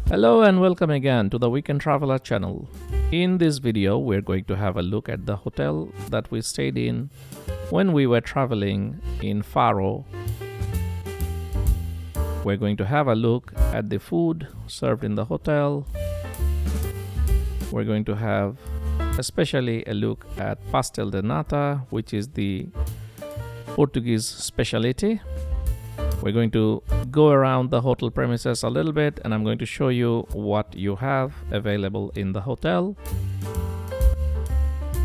Hello and welcome again to the Weekend Traveler channel. In this video, we're going to have a look at the hotel that we stayed in when we were traveling in Faro. We're going to have a look at the food served in the hotel. We're going to have especially a look at pastel de nata, which is the Portuguese specialty. We're going to go around the hotel premises a little bit, and I'm going to show you what you have available in the hotel.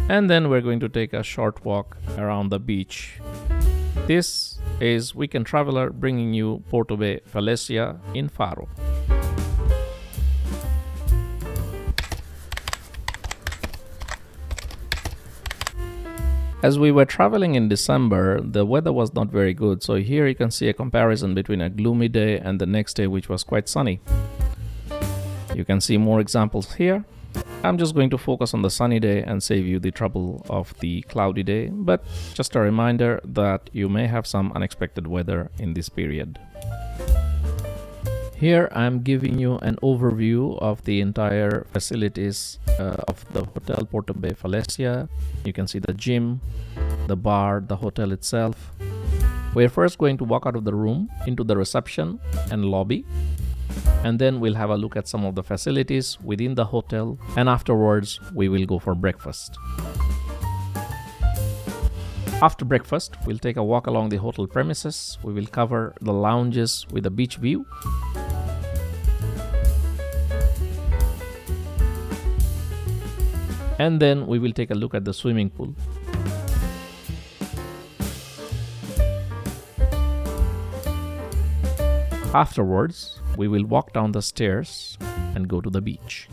And then we're going to take a short walk around the beach. This is Weekend Traveler bringing you Porto Bay Falesia in Faro. As we were traveling in December, the weather was not very good, so here you can see a comparison between a gloomy day and the next day, which was quite sunny. You can see more examples here. I'm just going to focus on the sunny day and save you the trouble of the cloudy day, but just a reminder that you may have some unexpected weather in this period. Here I'm giving you an overview of the entire facilities of the Hotel Porto Bay Falesia. You can see the gym, the bar, the hotel itself. We're first going to walk out of the room into the reception and lobby, and then we'll have a look at some of the facilities within the hotel, and afterwards we will go for breakfast. After breakfast, we'll take a walk along the hotel premises. We will cover the lounges with a beach view. And then we will take a look at the swimming pool. Afterwards, we will walk down the stairs and go to the beach.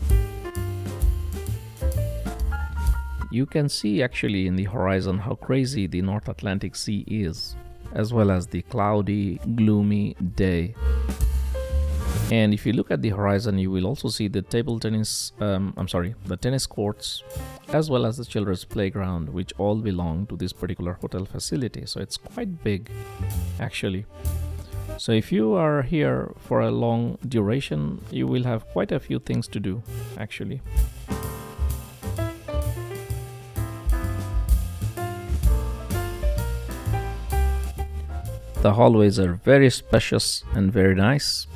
You can see actually in the horizon how crazy the North Atlantic Sea is, as well as the cloudy, gloomy day. And if you look at the horizon, you will also see the the tennis courts, as well as the children's playground, which all belong to this particular hotel facility. So it's quite big, actually. So if you are here for a long duration, you will have quite a few things to do, actually. The hallways are very spacious and very nice.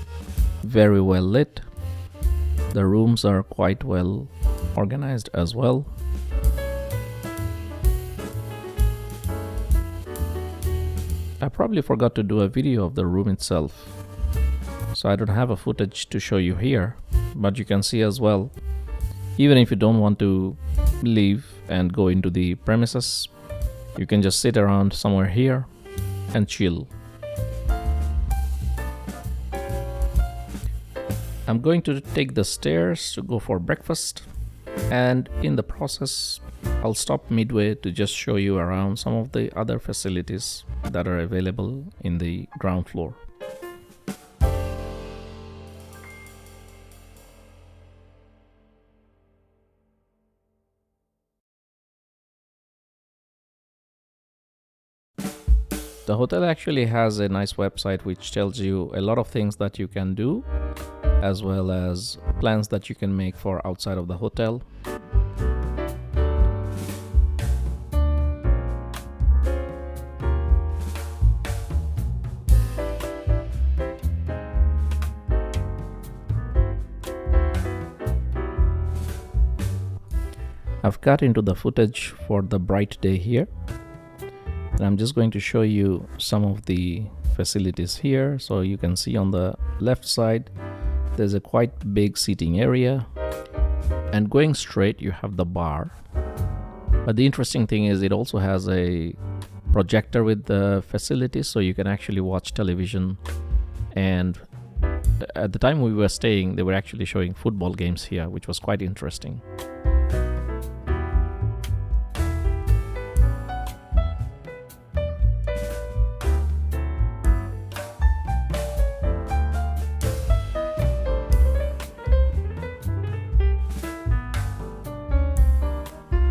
Very well lit. The rooms are quite well organized as well. I probably forgot to do a video of the room itself, so I don't have a footage to show you here, but you can see as well, even if you don't want to leave and go into the premises, you can just sit around somewhere here and chill. I'm going to take the stairs to go for breakfast, and in the process I'll stop midway to just show you around some of the other facilities that are available in the ground floor. The hotel actually has a nice website which tells you a lot of things that you can do, as well as plans that you can make for outside of the hotel. I've cut into the footage for the bright day here, and I'm just going to show you some of the facilities here. So you can see on the left side there's a quite big seating area, and going straight you have the bar. But the interesting thing is it also has a projector with the facilities, so you can actually watch television. And at the time we were staying, they were actually showing football games here, which was quite interesting.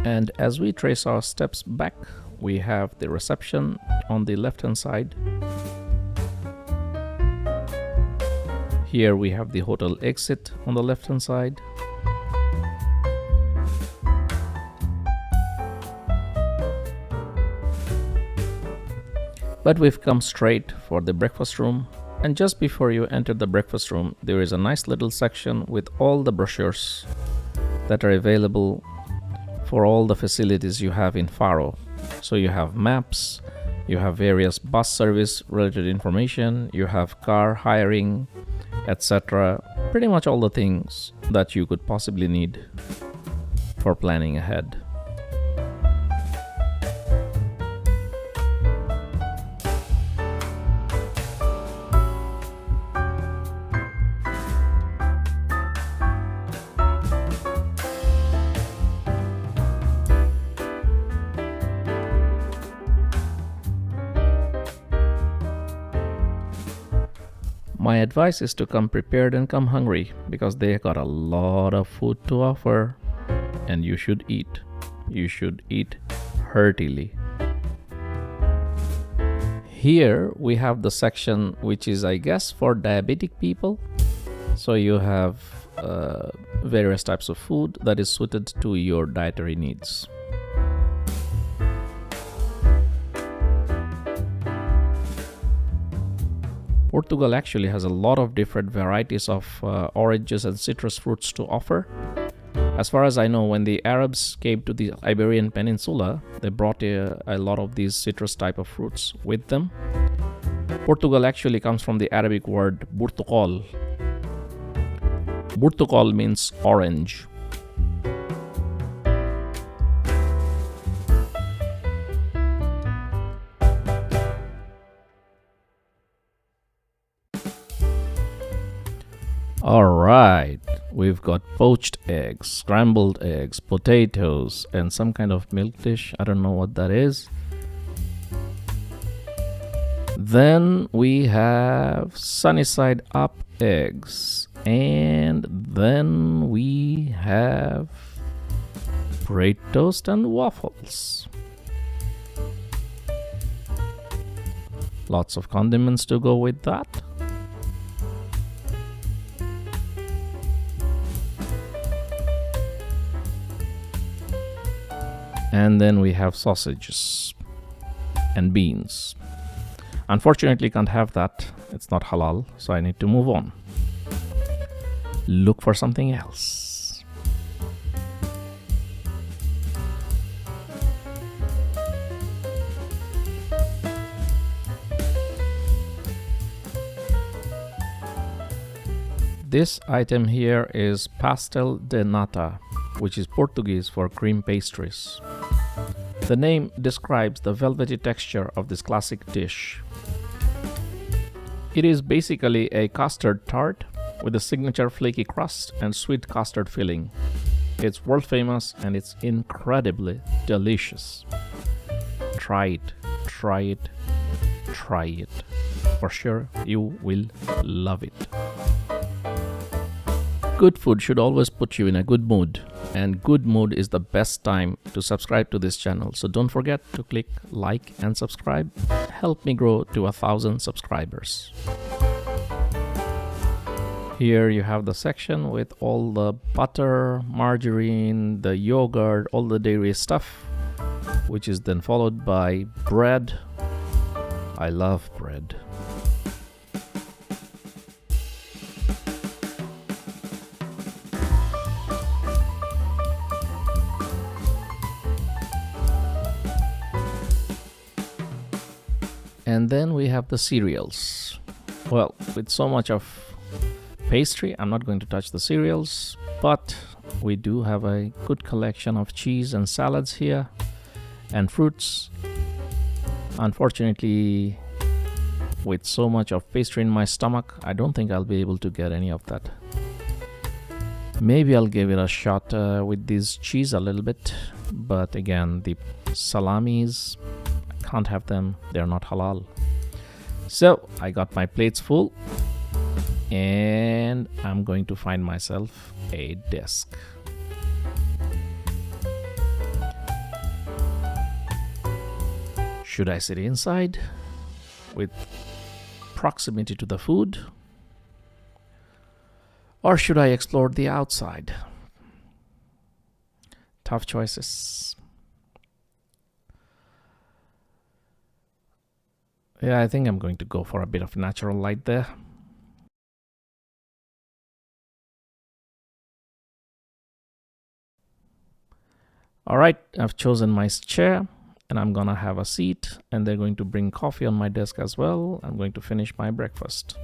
And as we trace our steps back, we have the reception on the left hand side. Here we have the hotel exit on the left hand side. But we've come straight for the breakfast room, and just before you enter the breakfast room, there is a nice little section with all the brochures that are available for all the facilities you have in Faro. So you have maps, you have various bus service related information, you have car hiring, etc. Pretty much all the things that you could possibly need for planning ahead. My advice is to come prepared and come hungry, because they got a lot of food to offer, and you should eat. You should eat heartily. Here we have the section which is, I guess, for diabetic people. So you have various types of food that is suited to your dietary needs. Portugal actually has a lot of different varieties of oranges and citrus fruits to offer. As far as I know, when the Arabs came to the Iberian Peninsula, they brought a lot of these citrus type of fruits with them. Portugal actually comes from the Arabic word Portugal. Portugal means orange. Alright, we've got poached eggs, scrambled eggs, potatoes, and some kind of milk dish. I don't know what that is. Then we have sunny side up eggs. And then we have bread toast and waffles. Lots of condiments to go with that. And then we have sausages and beans. Unfortunately, can't have that. It's not halal, so I need to move on. Look for something else. This item here is pastel de nata, which is Portuguese for cream pastries. The name describes the velvety texture of this classic dish. It is basically a custard tart with a signature flaky crust and sweet custard filling. It's world famous and it's incredibly delicious. Try it, try it, try it. For sure, you will love it. Good food should always put you in a good mood, and good mood is the best time to subscribe to this channel. So don't forget to click like and subscribe. Help me grow to 1,000 subscribers. Here you have the section with all the butter, margarine, the yogurt, all the dairy stuff, which is then followed by bread. I love bread. And then we have the cereals. Well, with so much of pastry, I'm not going to touch the cereals, but we do have a good collection of cheese and salads here and fruits. Unfortunately, with so much of pastry in my stomach, I don't think I'll be able to get any of that. Maybe I'll give it a shot with this cheese a little bit, but again, the salamis, can't have them, they're not halal. So I got my plates full and I'm going to find myself a desk. Should I sit inside with proximity to the food, Or should I explore the outside? Tough choices. Yeah, I think I'm going to go for a bit of natural light there. All right, I've chosen my chair and I'm gonna have a seat, and they're going to bring coffee on my desk as well. I'm going to finish my breakfast.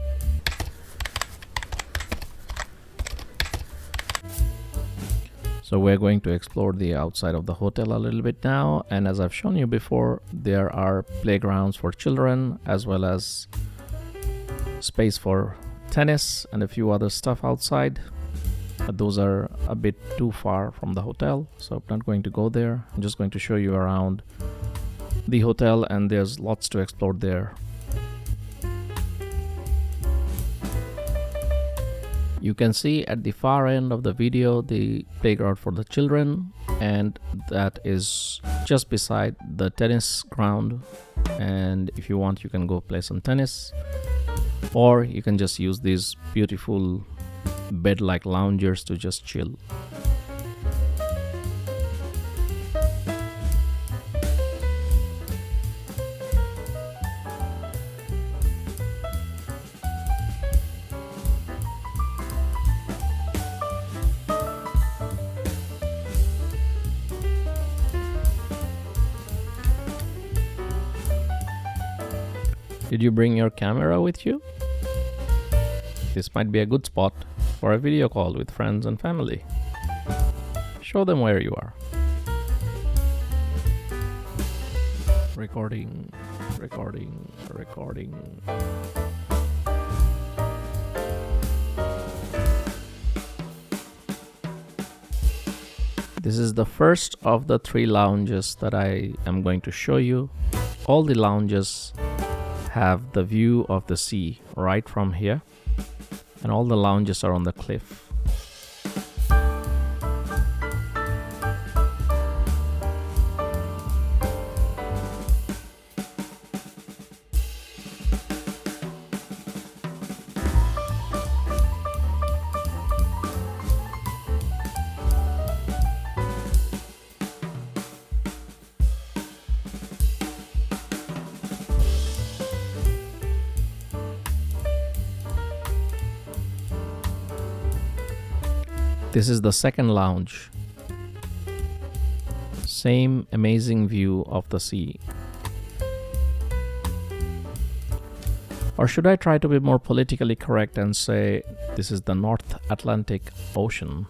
So we're going to explore the outside of the hotel a little bit now, and as I've shown you before, there are playgrounds for children as well as space for tennis and a few other stuff outside. But those are a bit too far from the hotel, so I'm not going to go there. I'm just going to show you around the hotel, and there's lots to explore there. You can see at the far end of the video the playground for the children, and that is just beside the tennis ground, and if you want you can go play some tennis, or you can just use these beautiful bed-like loungers to just chill. Did you bring your camera with you? This might be a good spot for a video call with friends and family. Show them where you are. Recording. This is the first of the 3 lounges that I am going to show you. All the lounges have the view of the sea right from here, and all the lounges are on the cliff. This is the second lounge. Same amazing view of the sea. Or should I try to be more politically correct and say this is the North Atlantic Ocean?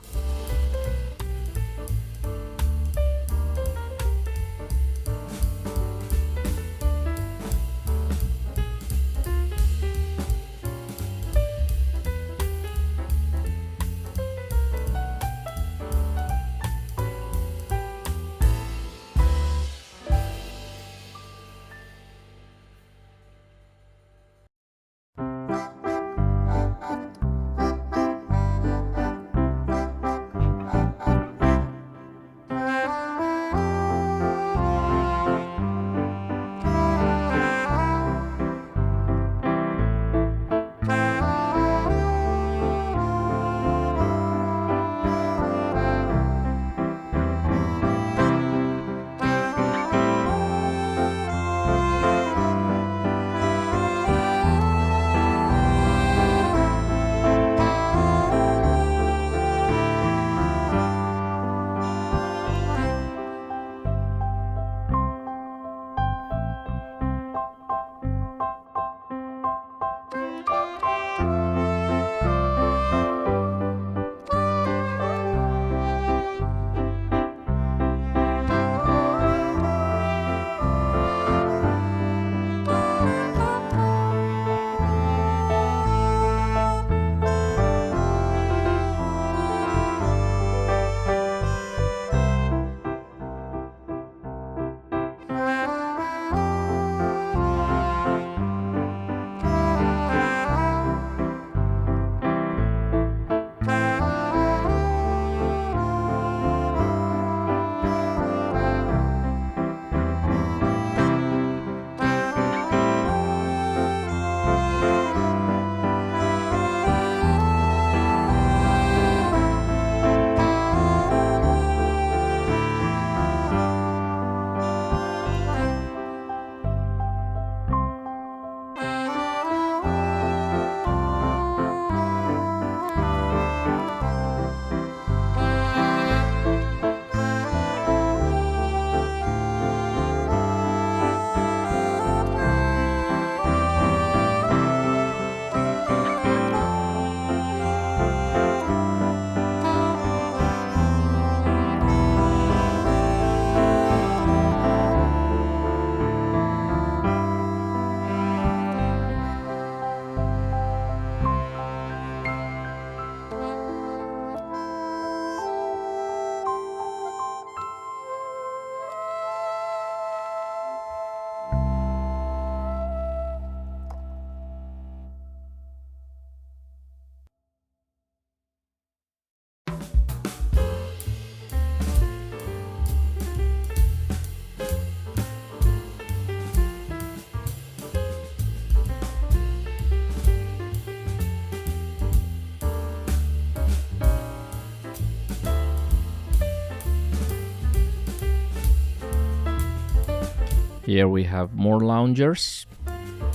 Here we have more loungers,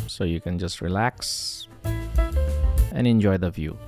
so you can just relax and enjoy the view.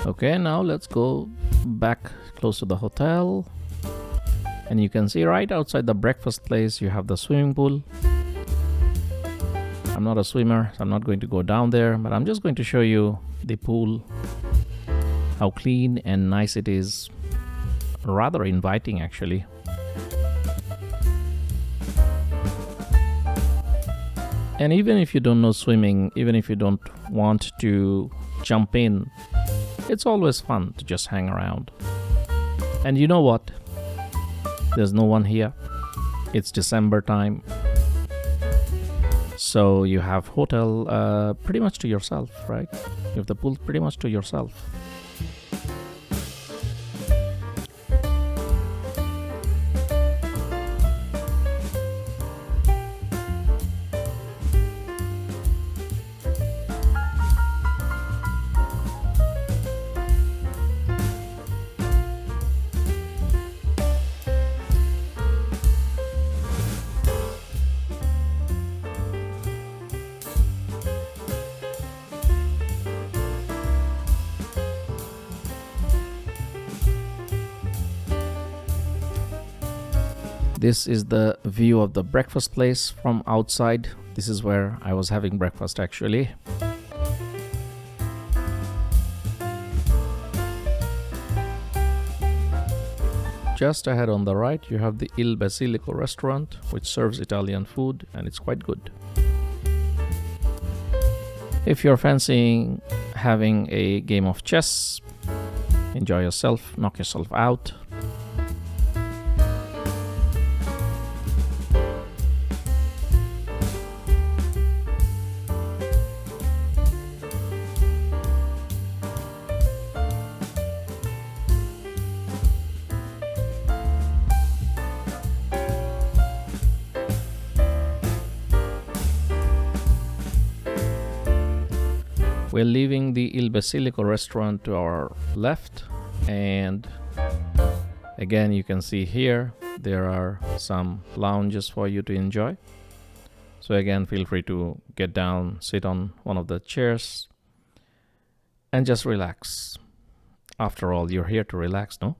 Okay, now let's go back close to the hotel, and you can see right outside the breakfast place you have the swimming pool. I'm not a swimmer, so I'm not going to go down there, but I'm just going to show you the pool, how clean and nice it is. Rather inviting actually. And even if you don't know swimming, even if you don't want to jump in, it's always fun to just hang around. And you know what? There's no one here. It's December time. So you have hotel pretty much to yourself, right? You have the pool pretty much to yourself. This is the view of the breakfast place from outside. This is where I was having breakfast actually. Just ahead on the right, you have the Il Basilico restaurant, which serves Italian food, and it's quite good. If you're fancying having a game of chess, enjoy yourself, knock yourself out. We're leaving the Il Basilico restaurant to our left, and again you can see here there are some lounges for you to enjoy. So again, feel free to get down, sit on one of the chairs and just relax. After all, you're here to relax, no?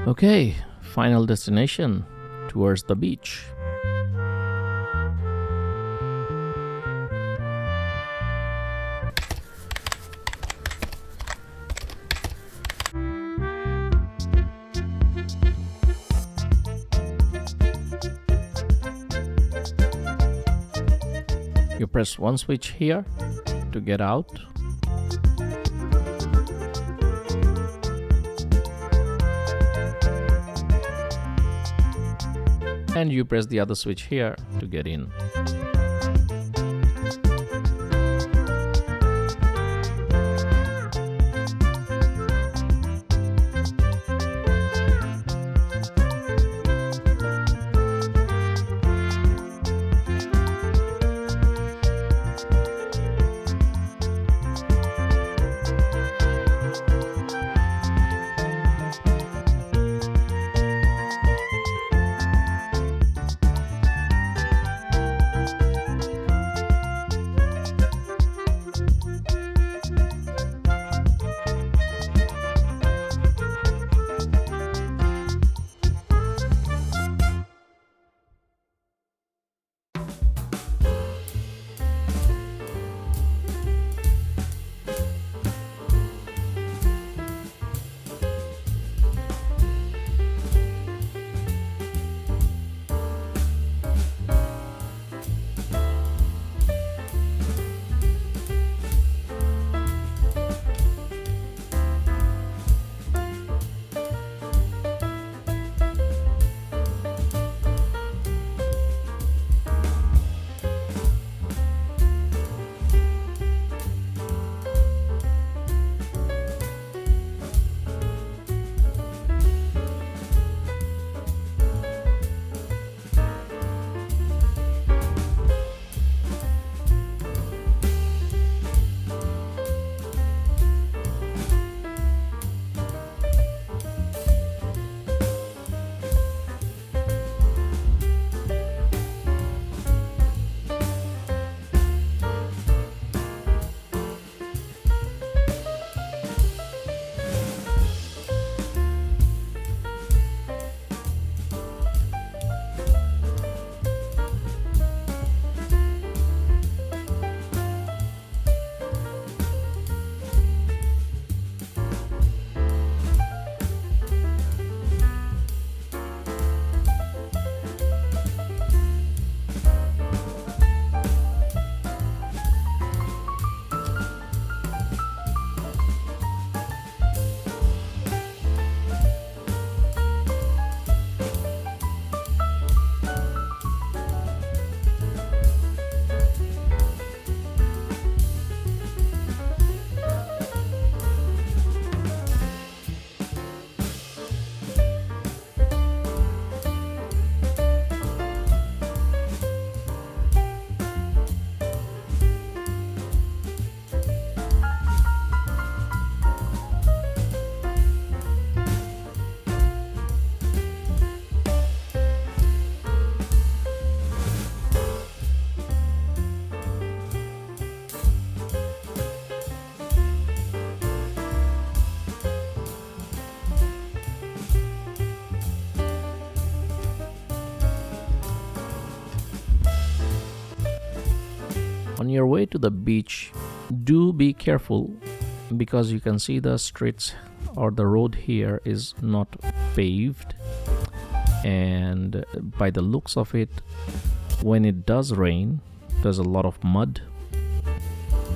Okay, final destination towards the beach. You press one switch here to get out. And you press the other switch here to get in. On your way to the beach, do be careful because you can see the streets or the road here is not paved, and by the looks of it, when it does rain, there's a lot of mud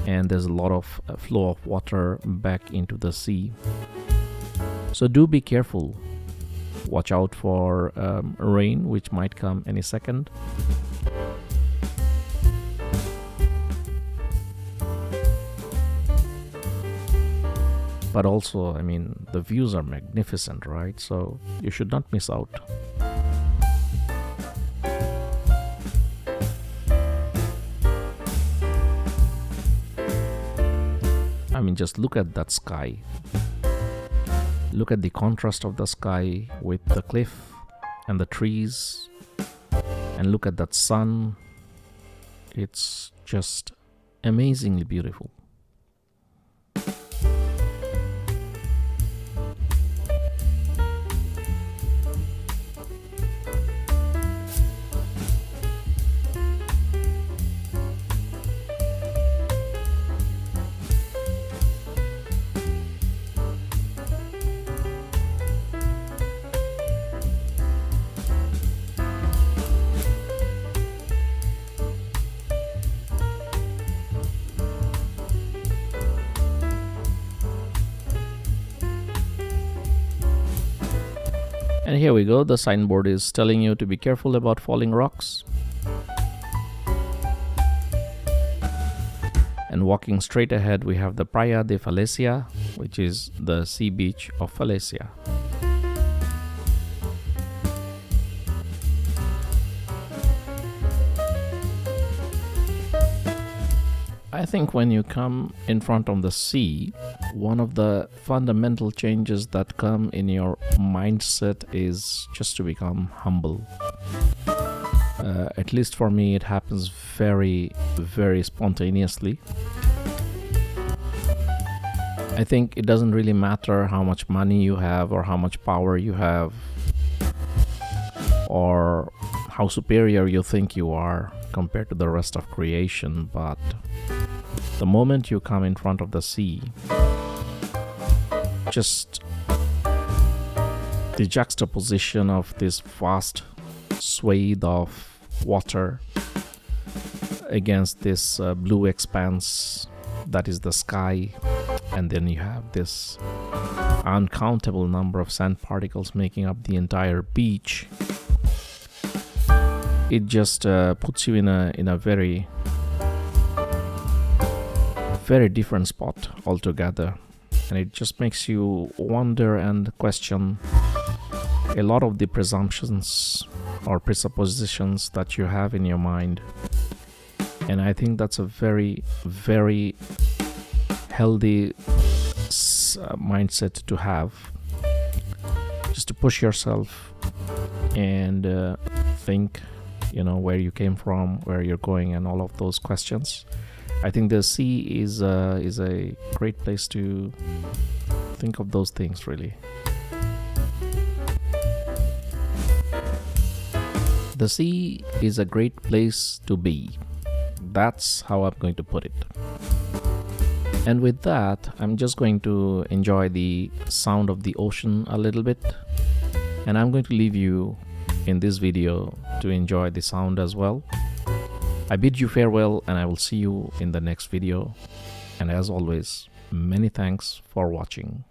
and there's a lot of flow of water back into the sea. So do be careful. Watch out for rain, which might come any second. But also, I mean, the views are magnificent, right? So you should not miss out. I mean, just look at that sky. Look at the contrast of the sky with the cliff and the trees. And look at that sun. It's just amazingly beautiful. And here we go, the signboard is telling you to be careful about falling rocks. And walking straight ahead, we have the Porto Bay Falesia, which is the sea beach of Falesia. I think when you come in front of the sea, one of the fundamental changes that come in your mindset is just to become humble. At least for me, it happens very, very spontaneously. I think it doesn't really matter how much money you have or how much power you have or how superior you think you are compared to the rest of creation, but the moment you come in front of the sea, just the juxtaposition of this vast swathe of water against this blue expanse that is the sky, and then you have this uncountable number of sand particles making up the entire beach. It just puts you in a very, very different spot altogether, and it just makes you wonder and question a lot of the presumptions or presuppositions that you have in your mind. And I think that's a very, very healthy mindset to have, just to push yourself and think, where you came from, where you're going, and all of those questions. I think the sea is a great place to think of those things, really. The sea is a great place to be. That's how I'm going to put it. And with that, I'm just going to enjoy the sound of the ocean a little bit. And I'm going to leave you in this video to enjoy the sound as well. I bid you farewell, and I will see you in the next video. And as always, many thanks for watching.